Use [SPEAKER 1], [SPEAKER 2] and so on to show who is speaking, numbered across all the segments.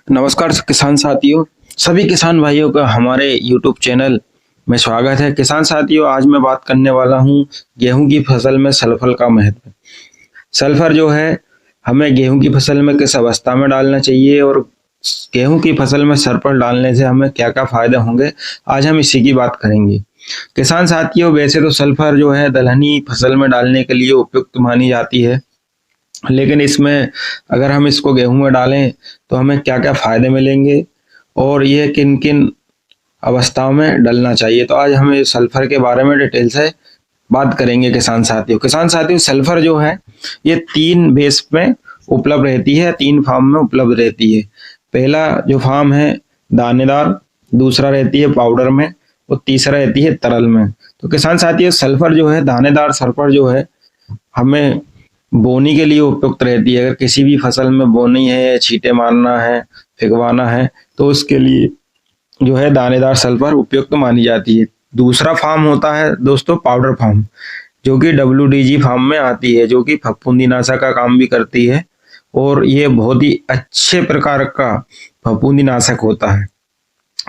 [SPEAKER 1] नमस्कार किसान साथियों, सभी किसान भाइयों का हमारे YouTube चैनल में स्वागत है। किसान साथियों, आज मैं बात करने वाला हूं गेहूं की फसल में सल्फर का महत्व। सल्फर जो है हमें गेहूं की फसल में किस अवस्था में डालना चाहिए और गेहूं की फसल में सल्फर डालने से हमें क्या क्या फायदे होंगे, आज हम इसी की बात करेंगे। किसान साथियों, वैसे तो सल्फर जो है दलहनी फसल में डालने के लिए उपयुक्त मानी जाती है, लेकिन इसमें अगर हम इसको गेहूं में डालें तो हमें क्या क्या फायदे मिलेंगे और ये किन किन अवस्थाओं में डलना चाहिए, तो आज हम इस सल्फर के बारे में डिटेल से बात करेंगे। किसान साथियों, सल्फर जो है ये 3 बेस में उपलब्ध रहती है, 3 फॉर्म में उपलब्ध रहती है। पहला जो फॉर्म है दानेदार, दूसरा रहती है पाउडर में और तीसरा रहती है तरल में। तो किसान साथियों, सल्फर जो है दानेदार सल्फर जो है हमें बोनी के लिए उपयुक्त रहती है। अगर किसी भी फसल में बोनी है, छींटे मारना है, फिकवाना है, तो उसके लिए जो है दानेदार सल्फर उपयुक्त मानी जाती है। दूसरा फार्म होता है दोस्तों पाउडर फार्म, जो कि WDG फार्म में आती है, जो कि फफूंदीनाशक का काम भी करती है और ये बहुत ही अच्छे प्रकार का फफूंदीनाशक होता है,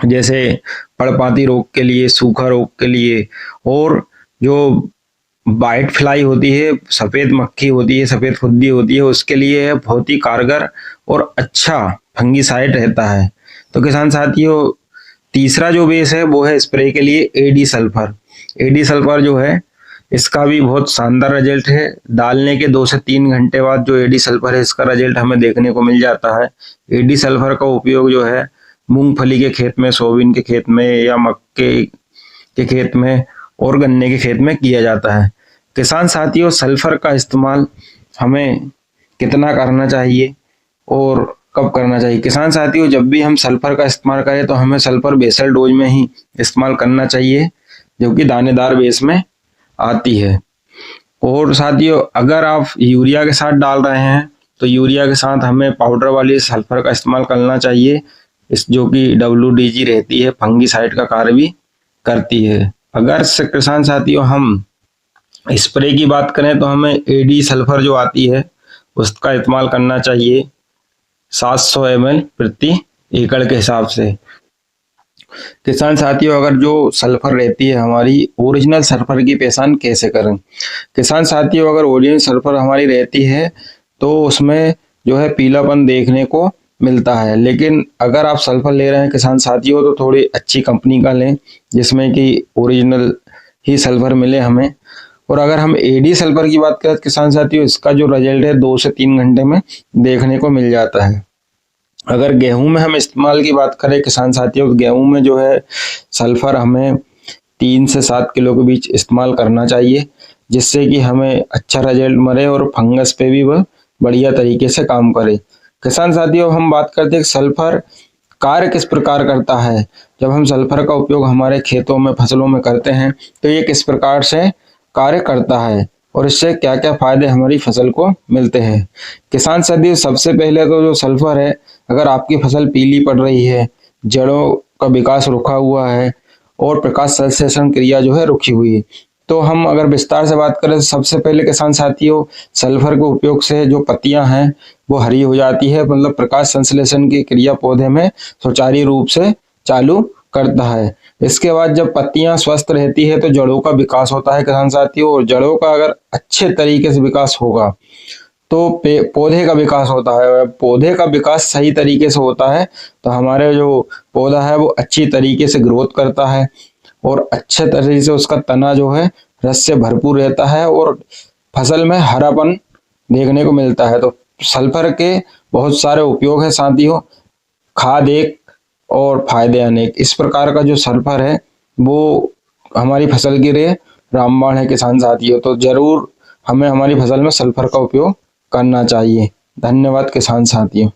[SPEAKER 1] जैसे पड़पाती रोग के लिए, सूखा रोग के लिए, और जो वाइट फ्लाई होती है, सफेद मक्खी होती है, सफेद फुद्दी होती है, उसके लिए बहुत ही कारगर और अच्छा फंगीसाइड रहता है। तो किसान साथियों, तीसरा जो बेस है वो है स्प्रे के लिए एडी सल्फर। एडी सल्फर जो है इसका भी बहुत शानदार रिजल्ट है। डालने के 2 से 3 घंटे बाद जो एडी सल्फर है इसका रिजल्ट हमें देखने को मिल जाता है। एडी सल्फर का उपयोग जो है मूंगफली के खेत में, सोयाबीन के खेत में या मक्के के खेत में और गन्ने के खेत में किया जाता है। किसान साथियों, सल्फर का इस्तेमाल हमें कितना करना चाहिए और कब करना चाहिए? किसान साथियों, जब भी हम सल्फर का इस्तेमाल करें तो हमें सल्फर बेसल डोज में ही इस्तेमाल करना चाहिए, जो कि दानेदार बेस में आती है। और साथियों, अगर आप यूरिया के साथ डाल रहे हैं तो यूरिया के साथ हमें पाउडर वाली सल्फर का इस्तेमाल करना चाहिए, इस जो कि WDG रहती है, फंगीसाइड का कार्य भी करती है। अगर किसान साथियों हम स्प्रे की बात करें तो हमें एडी सल्फर जो आती है उसका इस्तेमाल करना चाहिए 700 ml प्रति एकड़ के हिसाब से। किसान साथियों, अगर जो सल्फर रहती है हमारी, ओरिजिनल सल्फर की पहचान कैसे करें? किसान साथियों, अगर ओरिजिनल सल्फर हमारी रहती है तो उसमें जो है पीलापन देखने को मिलता है, लेकिन अगर आप सल्फर ले रहे हैं किसान साथियों तो थोड़ी अच्छी कंपनी का लें, जिसमें कि ओरिजिनल ही सल्फर मिले हमें। और अगर हम एडी सल्फर की बात करें किसान साथियों, इसका जो रिजल्ट है 2 से 3 घंटे में देखने को मिल जाता है। अगर गेहूं में हम इस्तेमाल की बात करें किसान साथियों, गेहूं में जो है सल्फर हमें 3 से 7 किलो के बीच इस्तेमाल करना चाहिए, जिससे कि हमें अच्छा रिजल्ट मिले और फंगस पे भी वह बढ़िया तरीके से काम करे। किसान साथियों, हम बात करते हैं सल्फर कार्य किस प्रकार करता है। जब हम सल्फर का उपयोग हमारे खेतों में, फसलों में करते हैं तो ये किस प्रकार से कार्य करता है और इससे क्या क्या फायदे हमारी फसल को मिलते हैं। किसान साथियों, सबसे पहले तो जो सल्फर है, अगर आपकी फसल पीली पड़ रही है, जड़ों का विकास रुका हुआ है और प्रकाश संश्लेषण क्रिया जो है रुकी हुई है, तो हम अगर विस्तार से बात करें तो सबसे पहले किसान साथियों सल्फर के उपयोग से जो पत्तियां हैं वो हरी हो जाती है, मतलब प्रकाश संश्लेषण की क्रिया पौधे में सुचारू रूप से चालू करता है। इसके बाद जब पत्तियां स्वस्थ रहती है तो जड़ों का विकास होता है किसान साथियों, और जड़ों का अगर अच्छे तरीके से विकास होगा तो पौधे का विकास होता है। पौधे का विकास सही तरीके से होता है तो हमारे जो पौधा है वो अच्छी तरीके से ग्रोथ करता है और अच्छे तरीके से उसका तना जो है रस से भरपूर रहता है और फसल में हरापन देखने को मिलता है। तो सल्फर के बहुत सारे उपयोग है साथियों, खाद एक और फायदे अनेक। इस प्रकार का जो सल्फर है वो हमारी फसल के लिए रामबाण है किसान साथियों, तो जरूर हमें हमारी फसल में सल्फर का उपयोग करना चाहिए। धन्यवाद किसान साथियों।